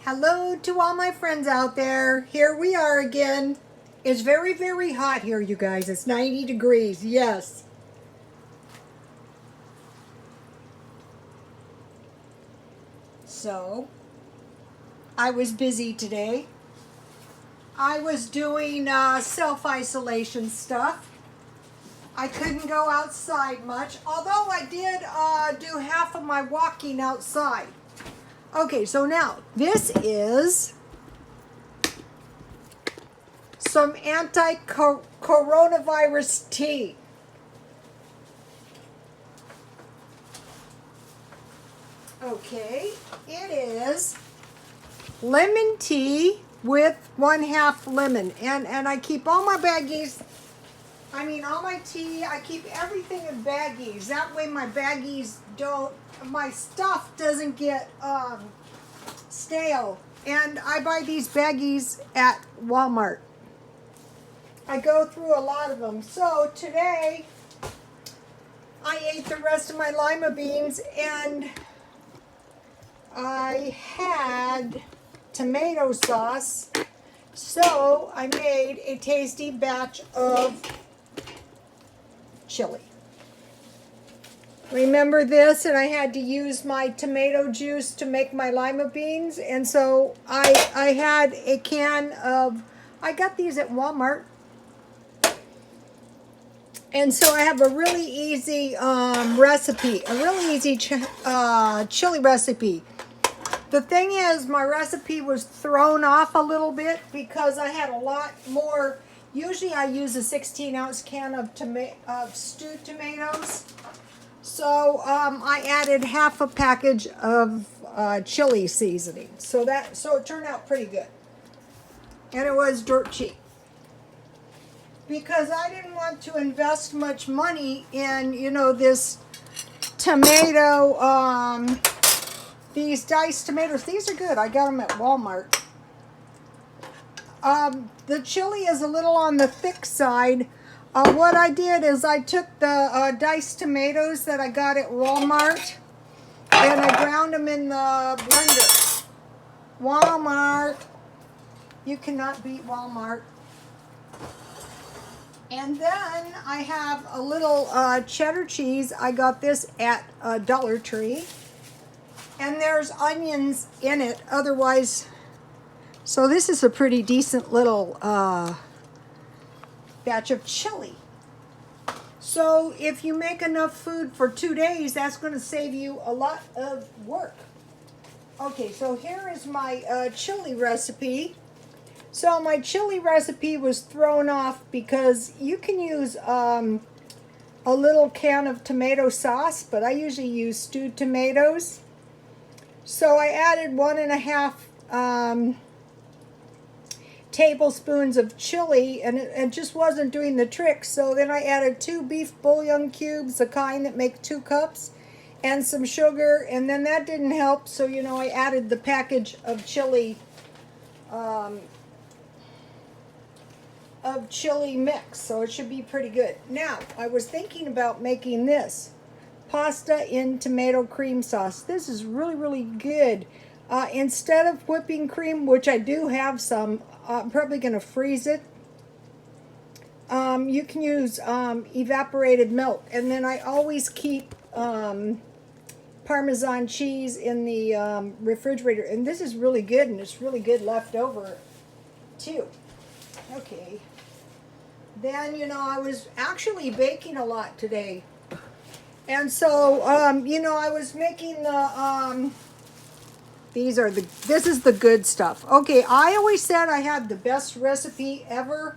Hello to all my friends out there. Here we are again. It's very, very hot here, you guys. It's 90 degrees, yes. So, I was busy today. I was doing self-isolation stuff. I couldn't go outside much, although I did do half of my walking outside. Okay, so now, this is some anti-coronavirus tea. Okay, it is lemon tea with 1/2 lemon. And I keep all my baggies, all my tea, I keep everything in baggies. That way my baggies my stuff doesn't get stale. And I buy these baggies at Walmart. I go through a lot of them. So today, I ate the rest of my lima beans and I had tomato sauce. So I made a tasty batch of chili. Remember this? And I had to use my tomato juice to make my lima beans. And so I had a can of, I got these at Walmart. And so I have a really easy recipe, a really easy chili recipe. The thing is, my recipe was thrown off a little bit because I had a lot more. Usually I use a 16-ounce can of stewed tomatoes. So I added half a package of chili seasoning. So it turned out pretty good. And it was dirt cheap. Because I didn't want to invest much money in, this tomato, these diced tomatoes. These are good. I got them at Walmart. The chili is a little on the thick side. What I did is I took the diced tomatoes that I got at Walmart and I ground them in the blender. Walmart. You cannot beat Walmart. And then I have a little cheddar cheese. I got this at Dollar Tree. And there's onions in it. Otherwise, so this is a pretty decent little batch of chili. So if you make enough food for 2 days, that's going to save you a lot of work. Okay, so here is my chili recipe. So my chili recipe was thrown off because you can use a little can of tomato sauce, but I usually use stewed tomatoes. So I added 1.5 tablespoons of chili, and it just wasn't doing the trick. So then I added 2 beef bouillon cubes, the kind that make 2 cups, and some sugar, and then that didn't help. So, I added the package of chili mix, so it should be pretty good. Now, I was thinking about making this pasta in tomato cream sauce. This is really, really good. Instead of whipping cream, which I do have some, I'm probably going to freeze it. You can use evaporated milk, and then I always keep Parmesan cheese in the refrigerator, and this is really good, and it's really good left over too. Okay. Then, I was actually baking a lot today. And so, I was making the, this is the good stuff. Okay, I always said I had the best recipe ever.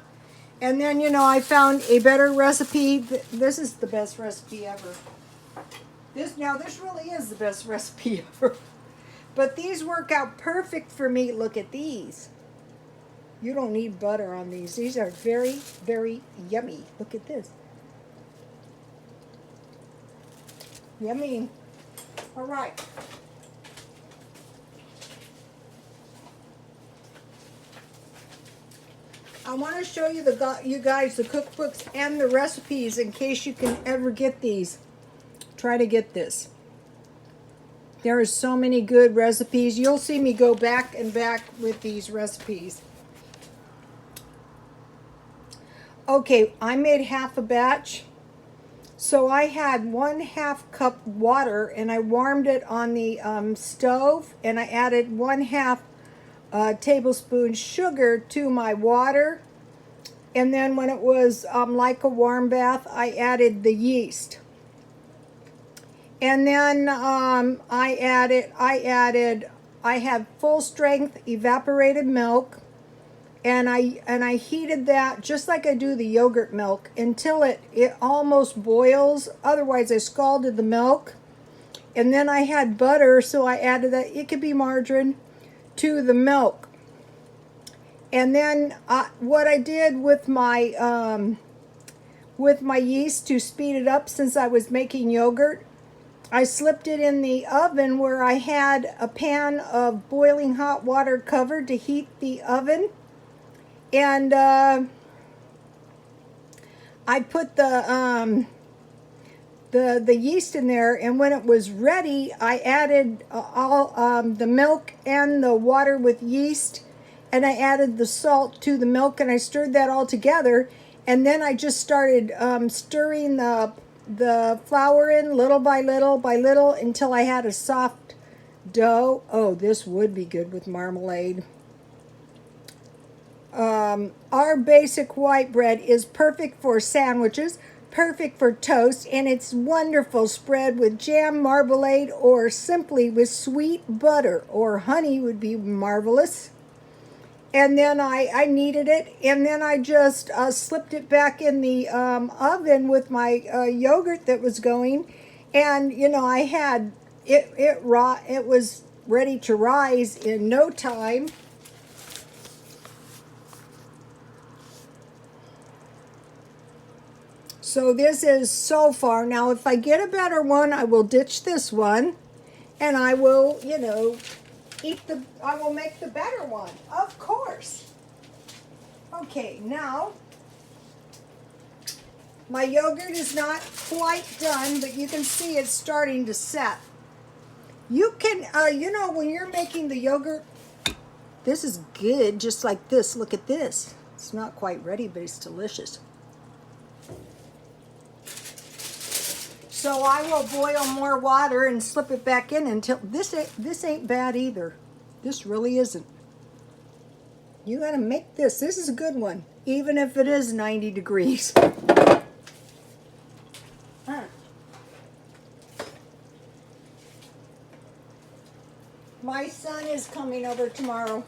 And then, I found a better recipe. This is the best recipe ever. This really is the best recipe ever. But these work out perfect for me. Look at these. You don't need butter on these. These are very, very yummy. Look at this. Yummy. All right. I want to show you you guys the cookbooks and the recipes in case you can ever get these. Try to get this. There are so many good recipes. You'll see me go back and back with these recipes. Okay, I made half a batch. So I had 1/2 cup water and I warmed it on the stove, and I added 1/2 tablespoon sugar to my water. And then when it was like a warm bath, I added the yeast. And then I had full strength evaporated milk, and I heated that just like I do the yogurt milk until it almost boils. Otherwise, I scalded the milk. And then I had butter, so I added that. It could be margarine to the milk. And then what I did with my yeast to speed it up, since I was making yogurt, I slipped it in the oven where I had a pan of boiling hot water covered to heat the oven. And I put the yeast in there, and when it was ready, I added all the milk and the water with yeast, and I added the salt to the milk, and I stirred that all together. And then I just started stirring the flour in little by little until I had a soft dough. Oh, this would be good with marmalade. Our basic white bread is perfect for sandwiches, perfect for toast, and it's wonderful spread with jam, marmalade, or simply with sweet butter or honey would be marvelous. And then I kneaded it, and then I just slipped it back in the oven with my yogurt that was going. And you know, I had it was ready to rise in no time. So this is so far. Now if I get a better one, I will ditch this one, and I will, you know, I will make the better one, of course. Okay, now my yogurt is not quite done, but you can see it's starting to set. You can, you know, when you're making the yogurt, this is good, just like this. Look at this. It's not quite ready, but it's delicious. So I will boil more water and slip it back in until this ain't bad either. This really isn't. You gotta make this. This is a good one, even if it is 90 degrees. My son is coming over tomorrow.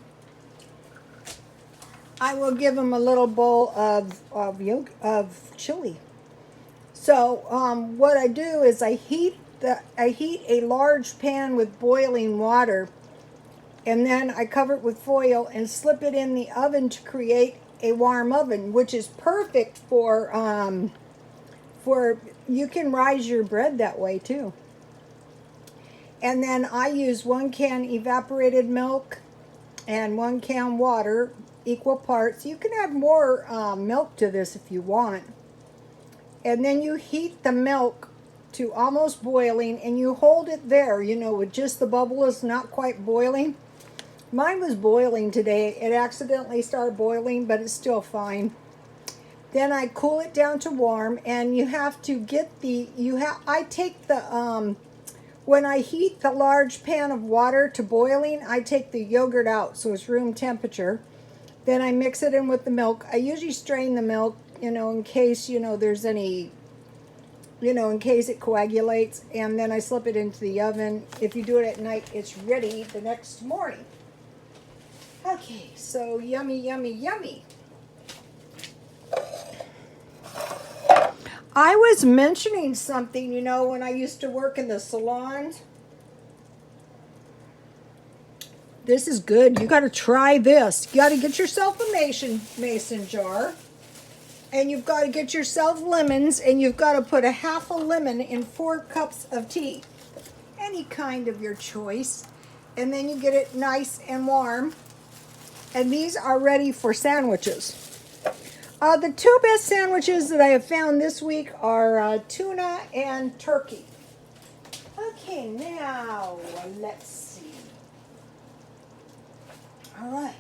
I will give him a little bowl of chili. So what I do is I heat a large pan with boiling water, and then I cover it with foil and slip it in the oven to create a warm oven, which is perfect for you can rise your bread that way too. And then I use 1 can evaporated milk and 1 can water, equal parts. You can add more milk to this if you want. And then you heat the milk to almost boiling, and you hold it there, you know, with just the bubbles not quite boiling. Mine was boiling today. It accidentally started boiling, but it's still fine. Then I cool it down to warm, and you have to get I take the, when I heat the large pan of water to boiling, I take the yogurt out so it's room temperature. Then I mix it in with the milk. I usually strain the milk, you know, in case, you know, there's any, you know, in case it coagulates, and then I slip it into the oven. If you do it at night, it's ready the next morning. Okay, so yummy, yummy, yummy. I was mentioning something, you know, when I used to work in the salons. This is good. You got to try this. You got to get yourself a mason jar. And you've got to get yourself lemons, and you've got to put a half a lemon in 4 cups of tea. Any kind of your choice. And then you get it nice and warm. And these are ready for sandwiches. The 2 best sandwiches that I have found this week are tuna and turkey. Okay, now let's see. All right.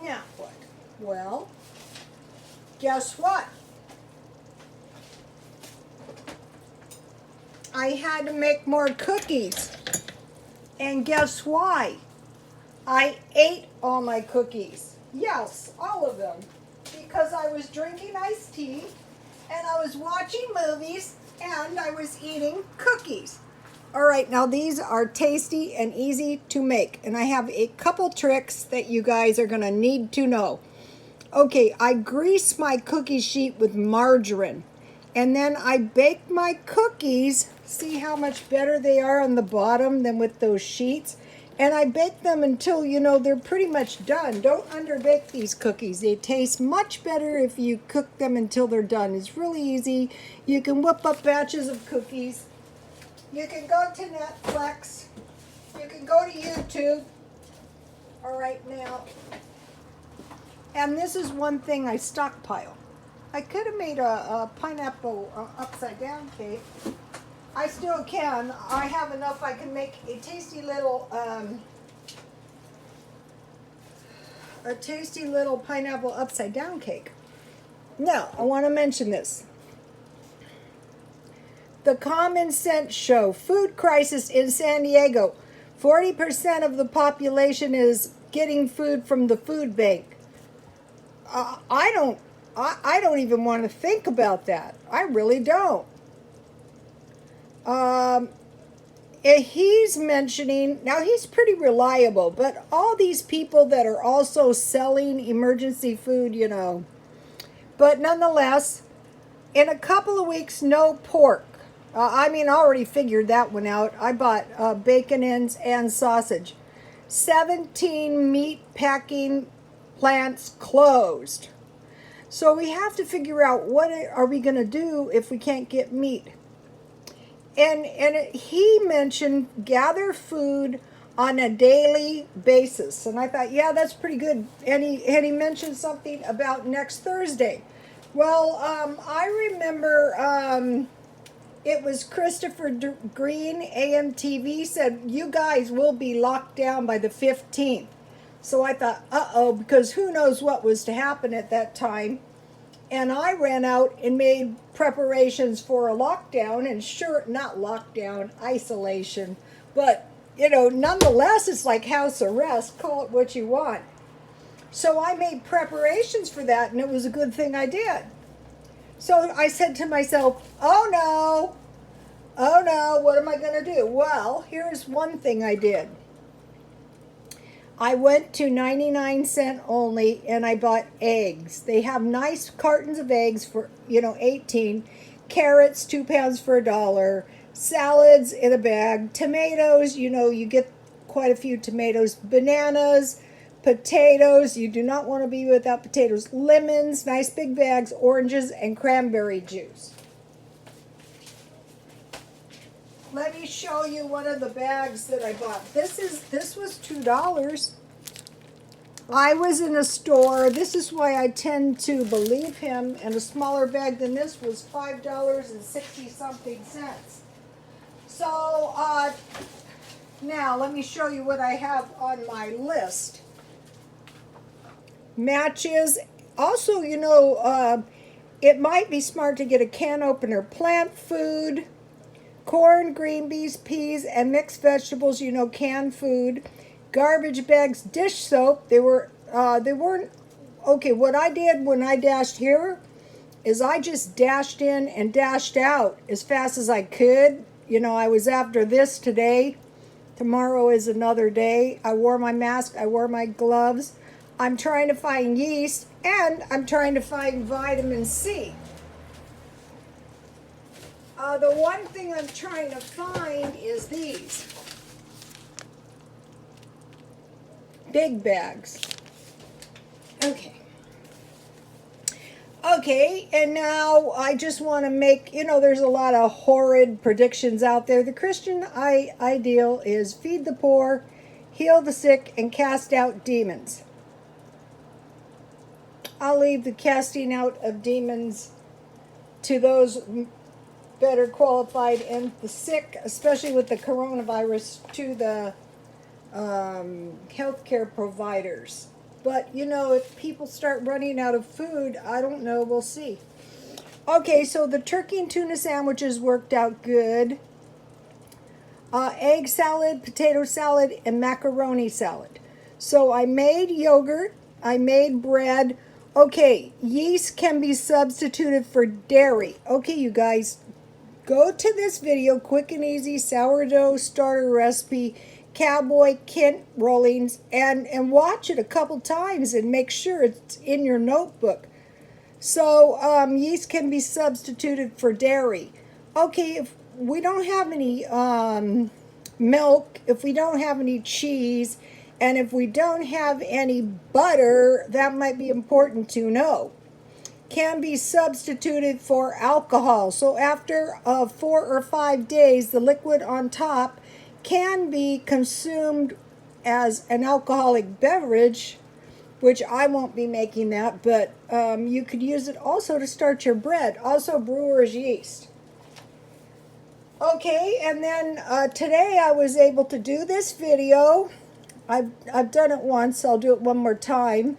Now what? Well, guess what? I had to make more cookies. And guess why? I ate all my cookies. Yes, all of them. Because I was drinking iced tea, and I was watching movies, and I was eating cookies. All right, now these are tasty and easy to make, and I have a couple tricks that you guys are gonna need to know. Okay, I grease my cookie sheet with margarine, and then I bake my cookies. See how much better they are on the bottom than with those sheets? And I bake them until, they're pretty much done. Don't underbake these cookies. They taste much better if you cook them until they're done. It's really easy. You can whip up batches of cookies. You can go to Netflix. You can go to YouTube. All right, now. And this is one thing I stockpile. I could have made a pineapple upside down cake. I still can. I have enough. I can make a tasty little pineapple upside down cake. Now, I want to mention this. The Common Sense Show, food crisis in San Diego. 40% of the population is getting food from the food bank. I don't even want to think about that. I really don't. He's mentioning, now he's pretty reliable, but all these people that are also selling emergency food, But nonetheless, in a couple of weeks, no pork. I already figured that one out. I bought bacon ends and sausage. 17 meat packing plants closed. So we have to figure out what are we going to do if we can't get meat. And he mentioned gather food on a daily basis. And I thought, yeah, that's pretty good. And he mentioned something about next Thursday. Well, I remember it was Christopher Green, AMTV, said, you guys will be locked down by the 15th. So I thought, uh-oh, because who knows what was to happen at that time. And I ran out and made preparations for a lockdown, and sure, not lockdown, isolation. But, nonetheless, it's like house arrest, call it what you want. So I made preparations for that, and it was a good thing I did. So I said to myself, oh no, what am I going to do? Well, here's one thing I did. I went to 99-cent only and I bought eggs. They have nice cartons of eggs for, 18. Carrots, 2 pounds for $1. Salads in a bag. Tomatoes, you get quite a few tomatoes. Bananas, potatoes. You do not want to be without potatoes. Lemons, nice big bags. Oranges and cranberry juice. Let me show you one of the bags that I bought. This was $2. I was in a store. This is why I tend to believe him. And a smaller bag than this was $5.60-something. So now let me show you what I have on my list. Matches. Also, it might be smart to get a can opener. Plant food. Corn, green beans, peas, and mixed vegetables, canned food. Garbage bags, dish soap. They weren't, okay, what I did when I dashed here is I just dashed in and dashed out as fast as I could. I was after this today. Tomorrow is another day. I wore my mask. I wore my gloves. I'm trying to find yeast, and I'm trying to find vitamin C. The one thing I'm trying to find is these big bags. Okay, and now I just want to make, there's a lot of horrid predictions out there. The Christian ideal is feed the poor, heal the sick, and cast out demons. I'll leave the casting out of demons to those better qualified, and the sick, especially with the coronavirus, to the healthcare providers. But you know, if people start running out of food, I don't know, we'll see. Okay, so the turkey and tuna sandwiches worked out good. Egg salad, potato salad, and macaroni salad. So I made yogurt, I made bread. Okay, yeast can be substituted for dairy. Okay, you guys, go to this video, quick and easy sourdough starter recipe, cowboy Kent rollings, and watch it a couple times and make sure it's in your notebook. So yeast can be substituted for dairy. Okay, if we don't have any milk, if we don't have any cheese, and if we don't have any butter, that might be important to know. Can be substituted for alcohol. So after 4 or 5 days, the liquid on top can be consumed as an alcoholic beverage, which I won't be making that, but you could use it also to start your bread. Also brewer's yeast. Okay, and then today I was able to do this video. I've done it once, I'll do it one more time,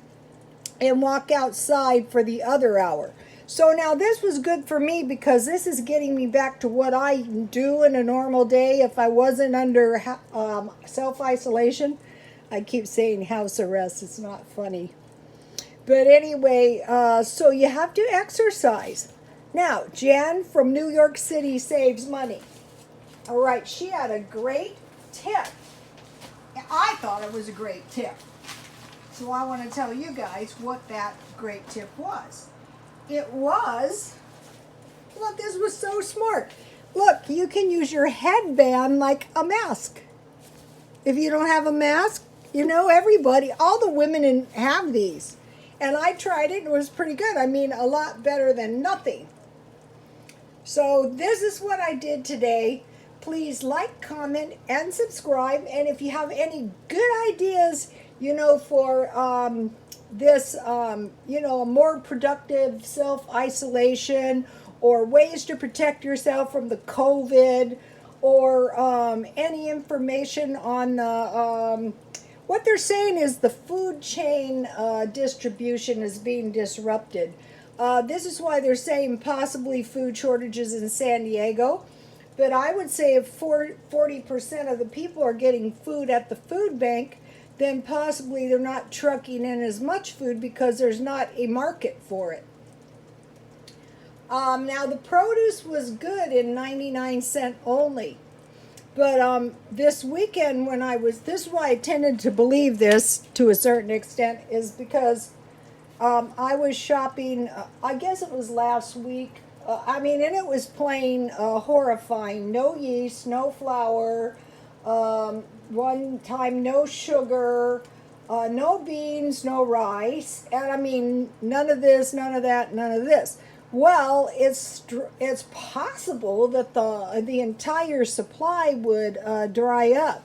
and walk outside for the other hour. So now this was good for me because this is getting me back to what I do in a normal day if I wasn't under self-isolation. I keep saying house arrest, it's not funny. But anyway, so you have to exercise. Now, Jen from New York City saves money. All right, she had a great tip. I thought it was a great tip. So I want to tell you guys what that great tip was. It was, look, this was so smart. Look, you can use your headband like a mask. If you don't have a mask, you know, everybody, all the women have these. And I tried it and it was pretty good. I mean, a lot better than nothing. So this is what I did today. Please like, comment, and subscribe. And if you have any good ideas, you know, for this, you know, a more productive self-isolation or ways to protect yourself from the COVID, or any information on the, what they're saying is the food chain distribution is being disrupted. This is why they're saying possibly food shortages in San Diego. But I would say if 40% of the people are getting food at the food bank, then possibly they're not trucking in as much food because there's not a market for it. Now the produce was good in 99 cent only. But this weekend when this is why I tended to believe this to a certain extent, is because I was shopping, I guess it was last week. I mean, and it was plain horrifying. No yeast, no flour, one time no sugar, no beans, no rice, and I mean, none of this, none of that, none of this. Well, it's possible that the entire supply would dry up.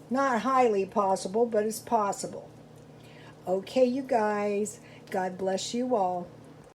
Not highly possible, but it's possible. Okay, you guys, God bless you all.